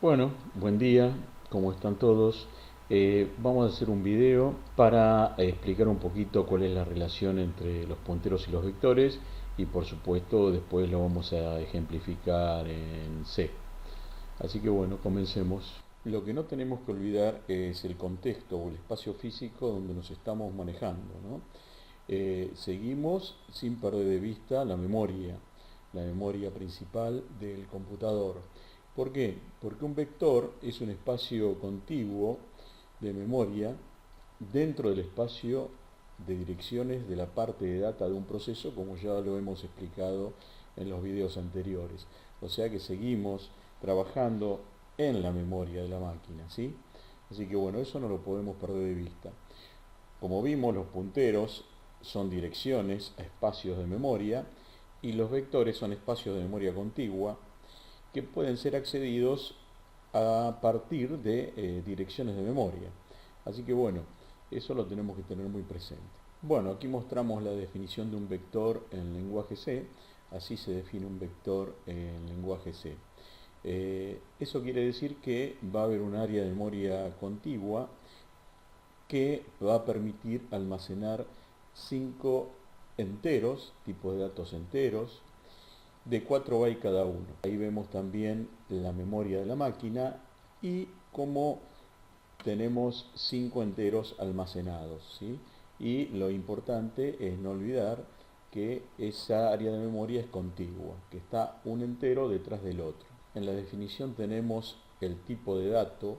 Bueno, buen día, ¿cómo están todos? Vamos a hacer un video para explicar un poquito cuál es la relación entre los punteros y los vectores y por supuesto después lo vamos a ejemplificar en C. Así que bueno, comencemos. Lo que no tenemos que olvidar es el contexto o el espacio físico donde nos estamos manejando, ¿no? Seguimos sin perder de vista la memoria principal del computador. ¿Por qué? Porque un vector es un espacio contiguo de memoria dentro del espacio de direcciones de la parte de data de un proceso, como ya lo hemos explicado en los videos anteriores. O sea que seguimos trabajando en la memoria de la máquina, ¿sí? Así que bueno, eso no lo podemos perder de vista. Como vimos, los punteros son direcciones a espacios de memoria y los vectores son espacios de memoria contigua que pueden ser accedidos a partir de direcciones de memoria. Así que bueno, eso lo tenemos que tener muy presente. Bueno, aquí mostramos la definición de un vector en lenguaje C. Así se define un vector en lenguaje C. Eso quiere decir que va a haber un área de memoria contigua que va a permitir almacenar 5 enteros, tipos de datos enteros, de 4 bytes cada uno. Ahí vemos también la memoria de la máquina y cómo tenemos 5 enteros almacenados, ¿sí? Y lo importante es no olvidar que esa área de memoria es contigua, que está un entero detrás del otro. En la definición tenemos el tipo de dato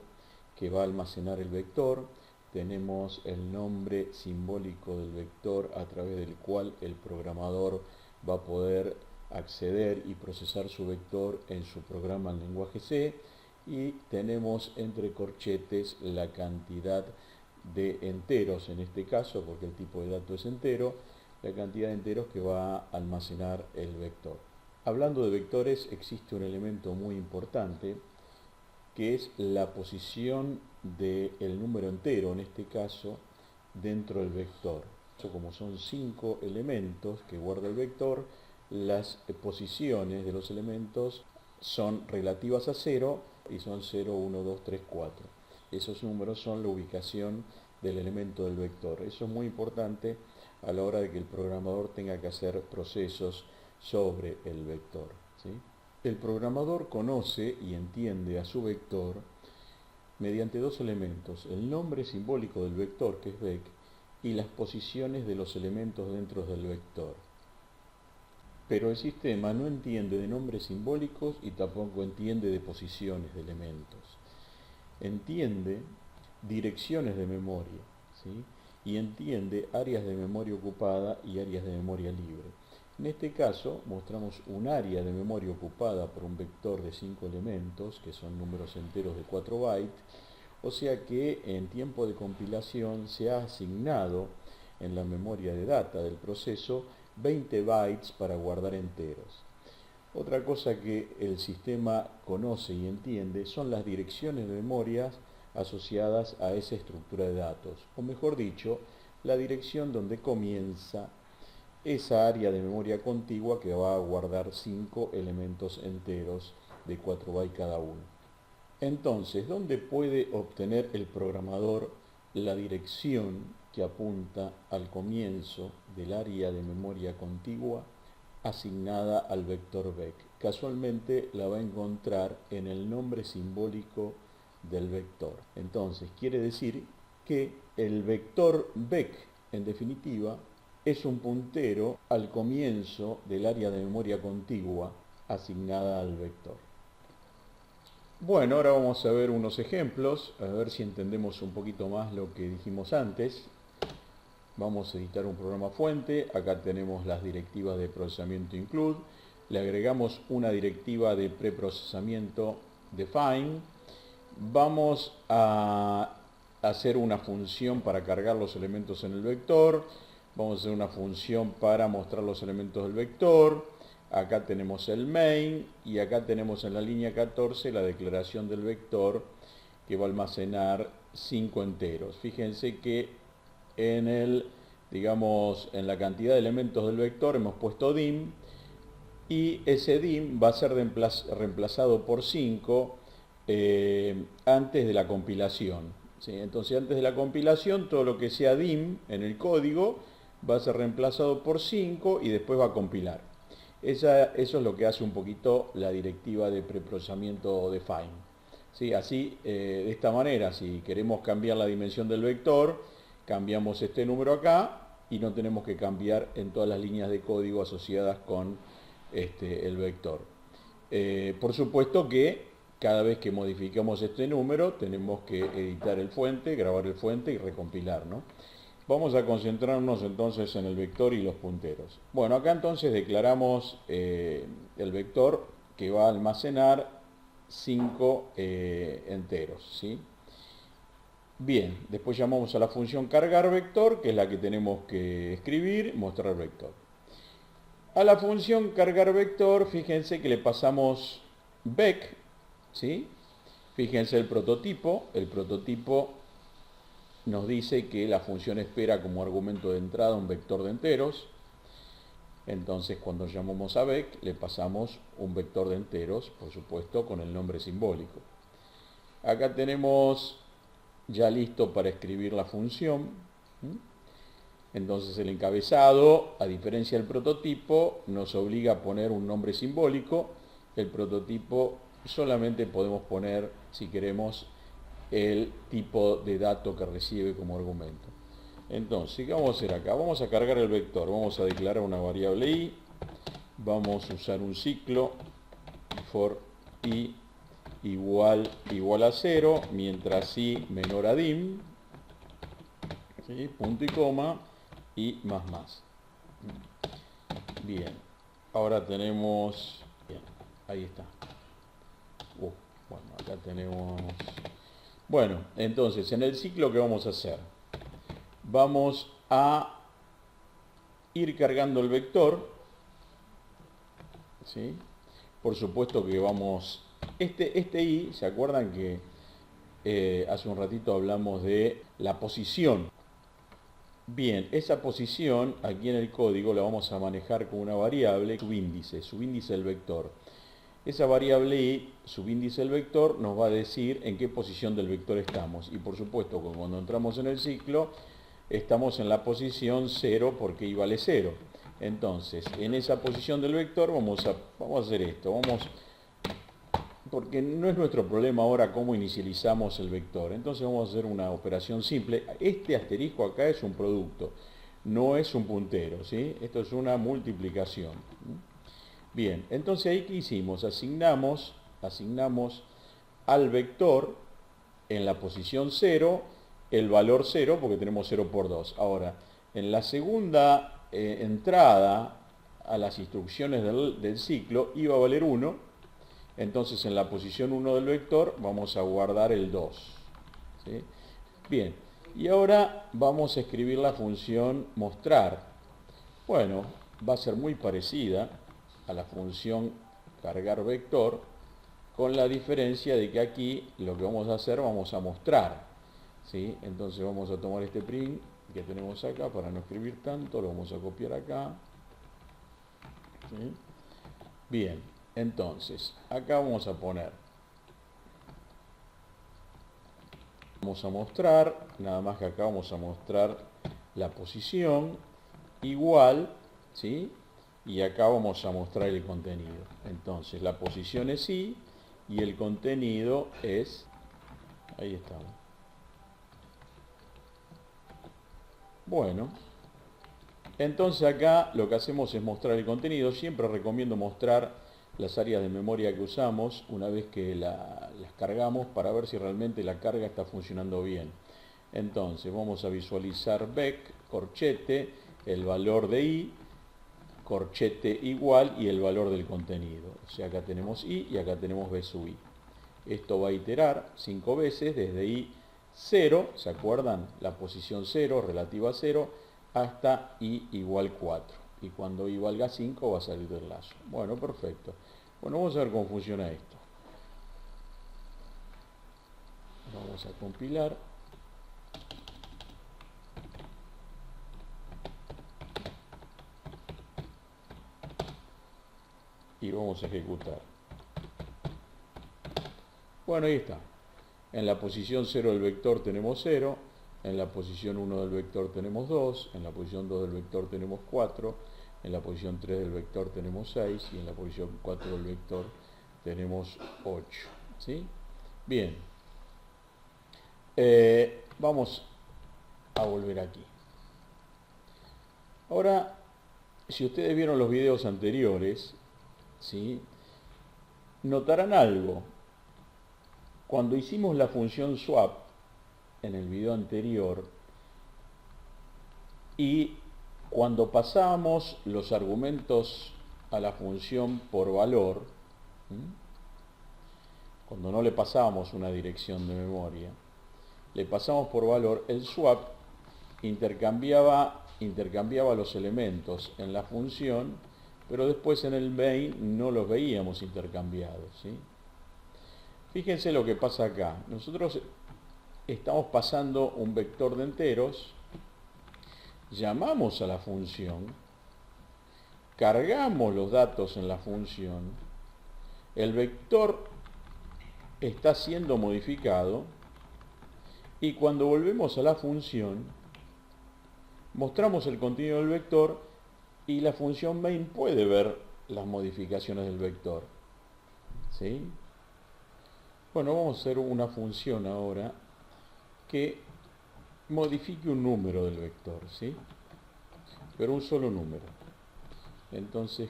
que va a almacenar el vector, tenemos el nombre simbólico del vector a través del cual el programador va a poder acceder y procesar su vector en su programa en lenguaje C, y tenemos entre corchetes la cantidad de enteros, en este caso, porque el tipo de dato es entero, la cantidad de enteros que va a almacenar el vector. Hablando de vectores, existe un elemento muy importante que es la posición del número entero, en este caso, dentro del vector. Como son 5 elementos que guarda el vector, las posiciones de los elementos son relativas a 0 y son 0, 1, 2, 3, 4. Esos números son la ubicación del elemento del vector. Eso es muy importante a la hora de que el programador tenga que hacer procesos sobre el vector, ¿sí? El programador conoce y entiende a su vector mediante dos elementos: el nombre simbólico del vector, que es vec, y las posiciones de los elementos dentro del vector. Pero el sistema no entiende de nombres simbólicos y tampoco entiende de posiciones de elementos. Entiende direcciones de memoria, ¿sí? Y entiende áreas de memoria ocupada y áreas de memoria libre. En este caso mostramos un área de memoria ocupada por un vector de 5 elementos, que son números enteros de 4 bytes, o sea que en tiempo de compilación se ha asignado en la memoria de data del proceso 20 bytes para guardar enteros. Otra cosa que el sistema conoce y entiende son las direcciones de memorias asociadas a esa estructura de datos, o mejor dicho, la dirección donde comienza esa área de memoria contigua que va a guardar 5 elementos enteros de 4 bytes cada uno. Entonces, ¿dónde puede obtener el programador la dirección que apunta al comienzo del área de memoria contigua asignada al vector vec? Casualmente la va a encontrar en el nombre simbólico del vector. Entonces, quiere decir que el vector vec, en definitiva, es un puntero al comienzo del área de memoria contigua asignada al vector. Bueno, ahora vamos a ver unos ejemplos, a ver si entendemos un poquito más lo que dijimos antes. Vamos a editar un programa fuente, acá tenemos las directivas de procesamiento include, le agregamos una directiva de preprocesamiento define, vamos a hacer una función para cargar los elementos en el vector, vamos a hacer una función para mostrar los elementos del vector, acá tenemos el main y acá tenemos en la línea 14 la declaración del vector que va a almacenar 5 enteros. Fíjense que en la cantidad de elementos del vector hemos puesto dim y ese dim va a ser reemplazado por 5 antes de la compilación, ¿sí? Entonces antes de la compilación todo lo que sea dim en el código va a ser reemplazado por 5 y después va a compilar. Eso es lo que hace un poquito la directiva de preprocesamiento define. ¿Sí? Así, de esta manera, si queremos cambiar la dimensión del vector, cambiamos este número acá y no tenemos que cambiar en todas las líneas de código asociadas con el vector. Por supuesto que cada vez que modificamos este número tenemos que editar el fuente, grabar el fuente y recompilar, ¿no? Vamos a concentrarnos entonces en el vector y los punteros. Bueno, acá entonces declaramos el vector que va a almacenar 5 enteros, ¿sí? Bien, después llamamos a la función cargar vector, que es la que tenemos que escribir, mostrar vector. A la función cargar vector, fíjense que le pasamos vec, ¿sí? Fíjense el prototipo nos dice que la función espera como argumento de entrada un vector de enteros. Entonces cuando llamamos a vec le pasamos un vector de enteros, por supuesto con el nombre simbólico. Acá tenemos ya listo para escribir la función. Entonces el encabezado, a diferencia del prototipo, nos obliga a poner un nombre simbólico. El prototipo solamente podemos poner, si queremos, el tipo de dato que recibe como argumento. Entonces, ¿qué vamos a hacer acá? Vamos a cargar el vector, vamos a declarar una variable i, vamos a usar un ciclo for i igual a 0, mientras i menor a dim, ¿sí? Punto y coma, y más. Bien, ahora tenemos, bien, ahí está. Bueno, acá tenemos, bueno, entonces en el ciclo ¿qué vamos a hacer? Vamos a ir cargando el vector, ¿sí? Por supuesto que vamos, este i, ¿se acuerdan que hace un ratito hablamos de la posición? Bien, esa posición aquí en el código la vamos a manejar con una variable subíndice del vector. Esa variable i, subíndice del vector, nos va a decir en qué posición del vector estamos. Y por supuesto que cuando entramos en el ciclo, estamos en la posición 0 porque i vale 0. Entonces, en esa posición del vector vamos a hacer esto. Porque no es nuestro problema ahora cómo inicializamos el vector. Entonces vamos a hacer una operación simple. Este asterisco acá es un producto, no es un puntero, ¿sí? Esto es una multiplicación. Bien, entonces ahí ¿qué hicimos? Asignamos al vector en la posición 0 el valor 0 porque tenemos 0 por 2. Ahora, en la segunda entrada a las instrucciones del ciclo iba a valer 1. Entonces en la posición 1 del vector vamos a guardar el 2. ¿Sí? Bien, y ahora vamos a escribir la función mostrar. Bueno, va a ser muy parecida a la función cargar vector, con la diferencia de que aquí lo que vamos a hacer, vamos a mostrar. ¿Sí? Entonces vamos a tomar este print que tenemos acá para no escribir tanto, lo vamos a copiar acá. ¿Sí? Bien, entonces acá vamos a poner, vamos a mostrar, nada más que acá vamos a mostrar la posición igual, ¿sí? Y acá vamos a mostrar el contenido. Entonces la posición es i y el contenido es, ahí estamos. Bueno, entonces acá lo que hacemos es mostrar el contenido. Siempre recomiendo mostrar las áreas de memoria que usamos una vez que las cargamos para ver si realmente la carga está funcionando bien. Entonces vamos a visualizar vec, corchete, el valor de i, corchete igual y el valor del contenido. O sea, acá tenemos i y acá tenemos b sub i. Esto va a iterar 5 veces desde i 0, ¿se acuerdan? La posición 0 relativa a 0 hasta i igual 4. Y cuando i valga 5 va a salir del lazo. Bueno, perfecto. Bueno, vamos a ver cómo funciona esto. Vamos a compilar. Y vamos a ejecutar. Bueno, ahí está. En la posición 0 del vector tenemos 0, en la posición 1 del vector tenemos 2, en la posición 2 del vector tenemos 4, en la posición 3 del vector tenemos 6 y en la posición 4 del vector tenemos 8. ¿Sí? Bien. Vamos a volver aquí. Ahora, si ustedes vieron los videos anteriores, ¿sí?, notarán algo. Cuando hicimos la función swap en el video anterior y cuando pasábamos los argumentos a la función por valor, cuando no le pasábamos una dirección de memoria, le pasamos por valor, el swap intercambiaba los elementos en la función, pero después en el main no los veíamos intercambiados, ¿sí? Fíjense lo que pasa acá. Nosotros estamos pasando un vector de enteros, llamamos a la función, cargamos los datos en la función, el vector está siendo modificado y cuando volvemos a la función mostramos el contenido del vector y la función main puede ver las modificaciones del vector. ¿Sí? Bueno, vamos a hacer una función ahora que modifique un número del vector, ¿sí? Pero un solo número. Entonces,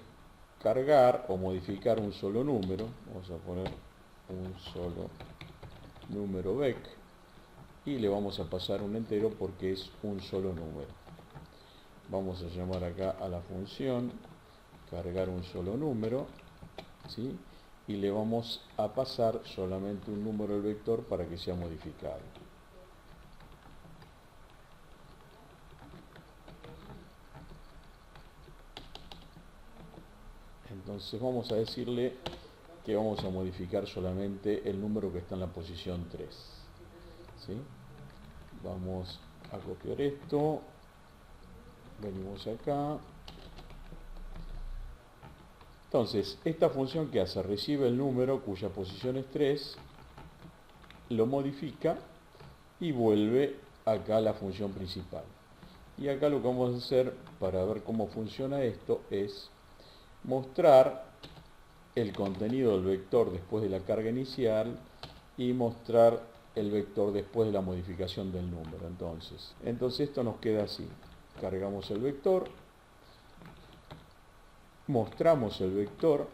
cargar o modificar un solo número, vamos a poner un solo número vec y le vamos a pasar un entero porque es un solo número. Vamos a llamar acá a la función cargar un solo número, ¿sí?, y le vamos a pasar solamente un número del vector para que sea modificado. Entonces vamos a decirle que vamos a modificar solamente el número que está en la posición 3. ¿Sí? Vamos a copiar esto, venimos acá. Entonces, esta función que hace, recibe el número cuya posición es 3, lo modifica y vuelve acá a la función principal. Y acá lo que vamos a hacer para ver cómo funciona esto es mostrar el contenido del vector después de la carga inicial y mostrar el vector después de la modificación del número. Entonces esto nos queda así. Cargamos el vector, mostramos el vector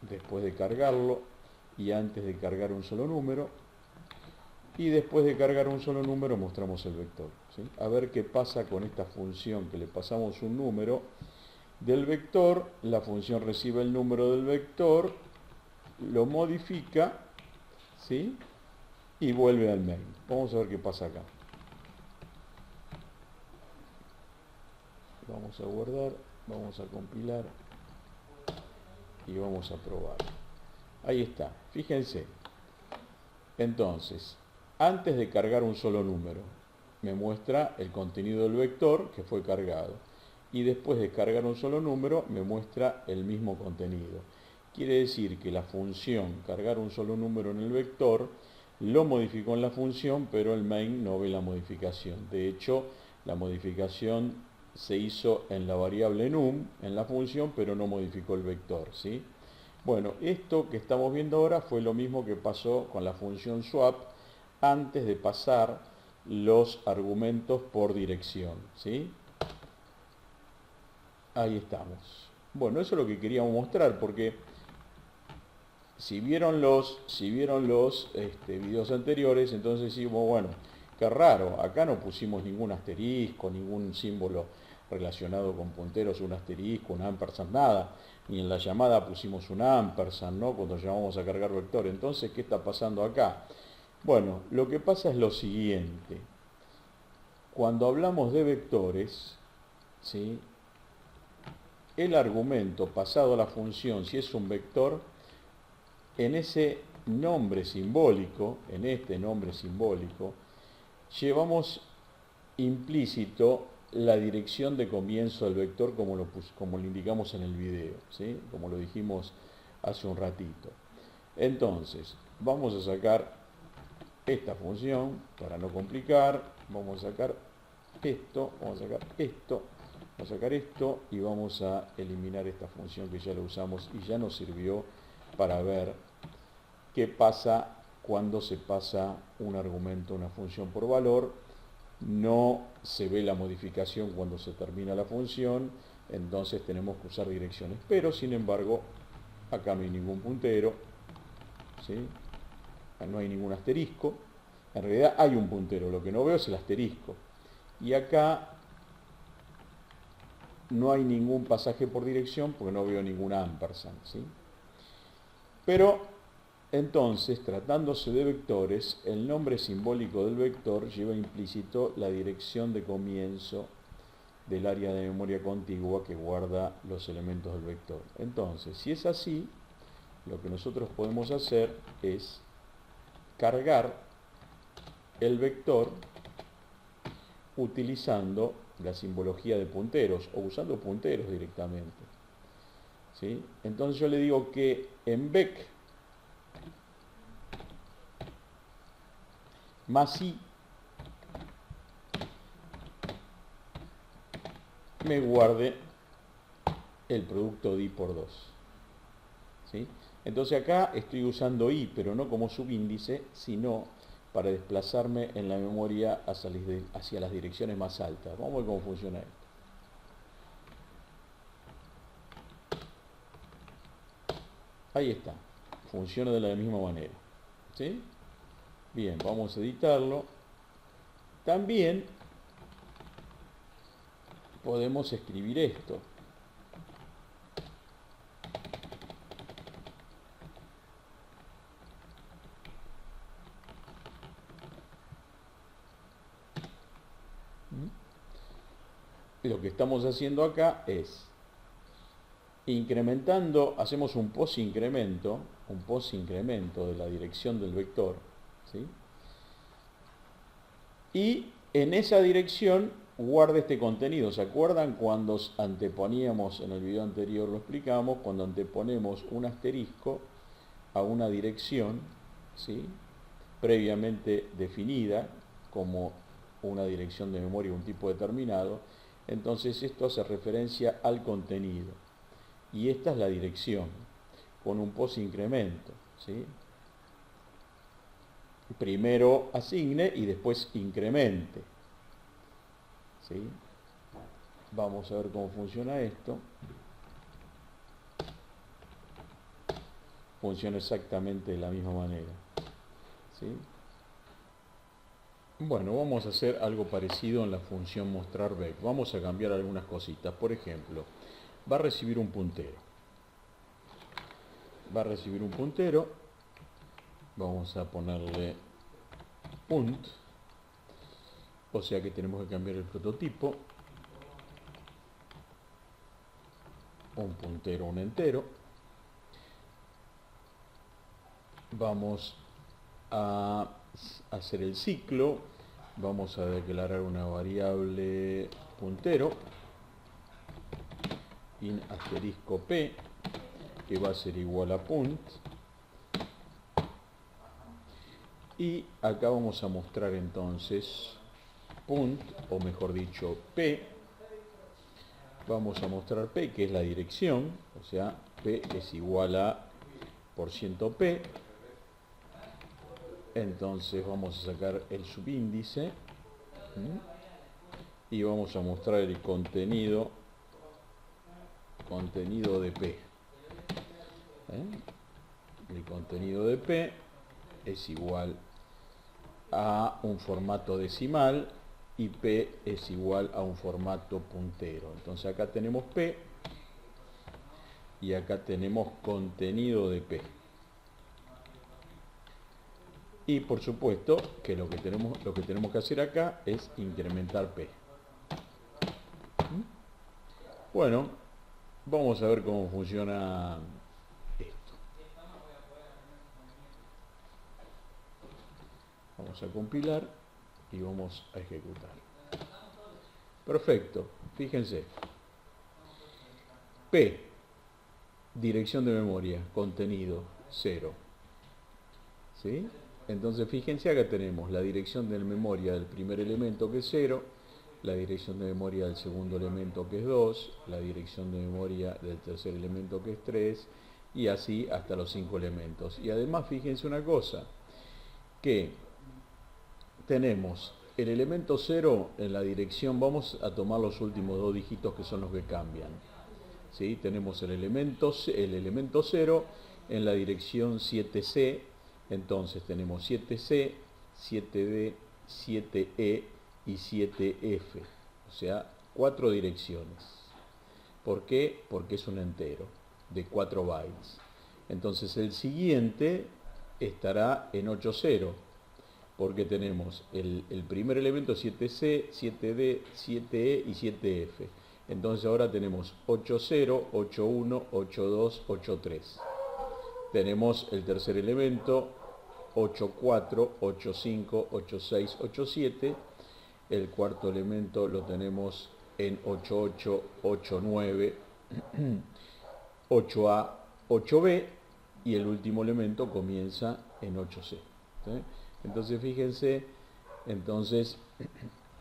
después de cargarlo y antes de cargar un solo número, y después de cargar un solo número mostramos el vector, ¿sí? A ver qué pasa con esta función que le pasamos un número del vector, la función recibe el número del vector, lo modifica, ¿sí?, y vuelve al main. Vamos a ver qué pasa acá. Vamos a guardar, vamos a compilar y vamos a probar. Ahí está, fíjense. Entonces, antes de cargar un solo número, me muestra el contenido del vector que fue cargado. Y después de cargar un solo número, me muestra el mismo contenido. Quiere decir que la función cargar un solo número en el vector lo modificó en la función, pero el main no ve la modificación. De hecho, la modificación se hizo en la variable num, en la función, pero no modificó el vector, ¿sí? Bueno, esto que estamos viendo ahora fue lo mismo que pasó con la función swap antes de pasar los argumentos por dirección, ¿sí? Ahí estamos. Bueno, eso es lo que queríamos mostrar, porque si vieron los videos anteriores, entonces decimos, bueno, qué raro, acá no pusimos ningún asterisco, ningún símbolo relacionado con punteros, un asterisco, un ampersand, nada, ni en la llamada pusimos un ampersand, ¿no?, cuando llamamos a cargar vector. Entonces, ¿qué está pasando acá? Bueno, lo que pasa es lo siguiente. Cuando hablamos de vectores, ¿sí?, el argumento pasado a la función, si es un vector, en ese nombre simbólico, en este nombre simbólico, llevamos implícito la dirección de comienzo del vector como lo indicamos en el video, ¿sí?, como lo dijimos hace un ratito. Entonces, vamos a sacar esta función, para no complicar, vamos a sacar esto, vamos a sacar esto, vamos a sacar esto y vamos a eliminar esta función que ya la usamos y ya nos sirvió para ver qué pasa cuando se pasa un argumento a una función por valor. No se ve la modificación cuando se termina la función, entonces tenemos que usar direcciones. Pero, sin embargo, acá no hay ningún puntero, ¿sí? No hay ningún asterisco. En realidad hay un puntero, lo que no veo es el asterisco. Y acá no hay ningún pasaje por dirección porque no veo ningún ampersand, ¿sí? Pero entonces, tratándose de vectores, el nombre simbólico del vector lleva implícito la dirección de comienzo del área de memoria contigua que guarda los elementos del vector. Entonces, si es así, lo que nosotros podemos hacer es cargar el vector utilizando la simbología de punteros o usando punteros directamente, ¿sí? Entonces yo le digo que en vec más i me guarde el producto de i por 2, ¿sí? Entonces acá estoy usando i, pero no como subíndice, sino para desplazarme en la memoria hacia las direcciones más altas. Vamos a ver cómo funciona esto. Ahí está, funciona de la misma manera, ¿sí? Bien, vamos a editarlo. También podemos escribir esto. Lo que estamos haciendo acá es incrementando, hacemos un posincremento de la dirección del vector, ¿sí? Y en esa dirección guarda este contenido. ¿Se acuerdan cuando anteponíamos, en el video anterior lo explicamos, cuando anteponemos un asterisco a una dirección, ¿sí?, previamente definida como una dirección de memoria de un tipo determinado? Entonces esto hace referencia al contenido. Y esta es la dirección, con un posincremento, ¿sí? Primero asigne y después incremente, ¿sí? Vamos a ver cómo funciona esto. Funciona exactamente de la misma manera, ¿sí? Bueno, vamos a hacer algo parecido en la función mostrar vec. Vamos a cambiar algunas cositas. Por ejemplo, va a recibir un puntero. Vamos a ponerle punt. O sea que tenemos que cambiar el prototipo. Un puntero, un entero. Vamos a hacer el ciclo. Vamos a declarar una variable puntero in asterisco p, que va a ser igual a punt. Y acá vamos a mostrar entonces punt, o mejor dicho p. Vamos a mostrar p, que es la dirección, o sea, p es igual a %p. Entonces vamos a sacar el subíndice y vamos a mostrar el contenido de p. El contenido de p es igual a un formato decimal y p es igual a un formato puntero. Entonces acá tenemos p y acá tenemos contenido de p. Y por supuesto que lo que tenemos que hacer acá es incrementar p. Bueno, vamos a ver cómo funciona esto. Vamos a compilar y vamos a ejecutar. Perfecto, fíjense. P, dirección de memoria, contenido 0. ¿sí? Entonces fíjense, acá tenemos la dirección de memoria del primer elemento, que es 0, la dirección de memoria del segundo elemento, que es 2, la dirección de memoria del tercer elemento, que es 3, y así hasta los 5 elementos. Y además fíjense una cosa, que tenemos el elemento 0 en la dirección, vamos a tomar los últimos 2 dígitos que son los que cambian, ¿sí? Tenemos el elemento 0 en la dirección 7C, entonces tenemos 7C, 7D, 7E y 7F, o sea, 4 direcciones. ¿Por qué? Porque es un entero de 4 bytes. Entonces el siguiente estará en 8.0, porque tenemos el primer elemento 7C, 7D, 7E y 7F. Entonces ahora tenemos 8.0, 8.1, 8.2, 8.3. Tenemos el tercer elemento 8.4, 8.5, 8.6, 8.7. El cuarto elemento lo tenemos en 8.8, 8.9, 8A, 8B, y el último elemento comienza en 8C. ¿Sí? Entonces fíjense, entonces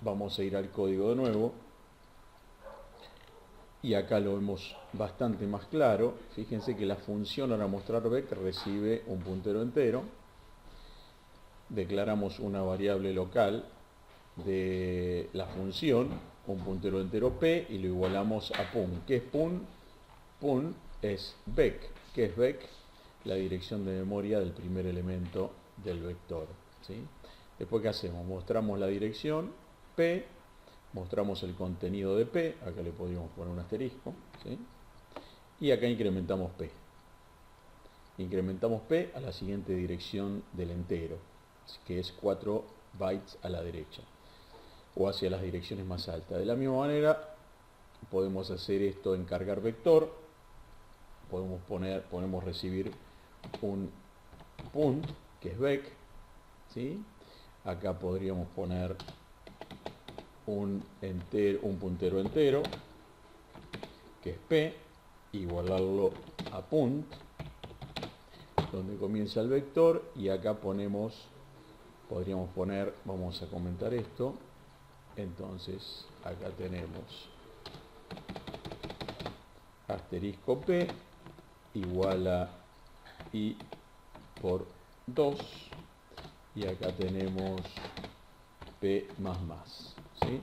vamos a ir al código de nuevo, y acá lo vemos bastante más claro. Fíjense que la función, ahora mostrar vec, recibe un puntero entero, declaramos una variable local de la función, un puntero entero p, y lo igualamos a pun. ¿Qué es pun? Pun es vec. ¿Qué es vec? La dirección de memoria del primer elemento del vector, ¿sí? Después, ¿qué hacemos? Mostramos la dirección p, mostramos el contenido de p, acá le podríamos poner un asterisco, ¿sí? Y acá incrementamos p. Incrementamos p a la siguiente dirección del entero, que es 4 bytes a la derecha, o hacia las direcciones más altas. De la misma manera, podemos hacer esto en cargar vector. Podemos recibir un punt, que es vec, ¿sí? Acá podríamos poner un puntero entero, que es p, igualarlo a punt, donde comienza el vector, y acá podríamos poner, vamos a comentar esto, entonces acá tenemos asterisco p igual a i por 2, y acá tenemos p más, ¿sí?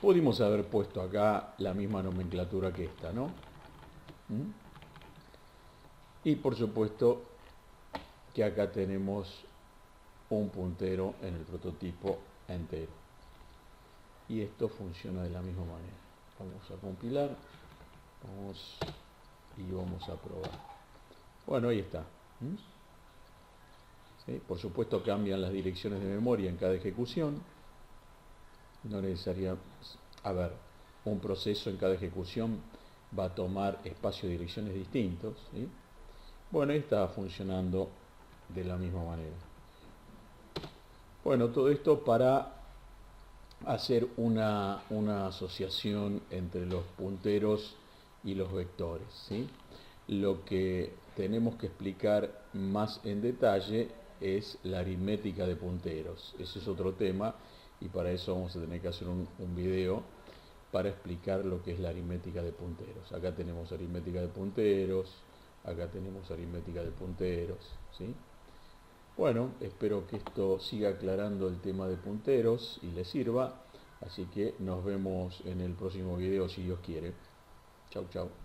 Pudimos haber puesto acá la misma nomenclatura que esta, ¿no? Y por supuesto que acá tenemos un puntero en el prototipo entero, y esto funciona de la misma manera. Vamos a compilar, vamos a probar. Bueno, ahí está. ¿Sí? Por supuesto cambian las direcciones de memoria en cada ejecución. No necesaria, un proceso en cada ejecución va a tomar espacio de direcciones distintos, ¿sí? Bueno, ahí está funcionando de la misma manera. Bueno, todo esto para hacer una asociación entre los punteros y los vectores, ¿sí? Lo que tenemos que explicar más en detalle es la aritmética de punteros. Ese es otro tema, y para eso vamos a tener que hacer un video para explicar lo que es la aritmética de punteros. Acá tenemos aritmética de punteros, acá tenemos aritmética de punteros, ¿sí? Bueno, espero que esto siga aclarando el tema de punteros y les sirva, así que nos vemos en el próximo video si Dios quiere. Chau, chau.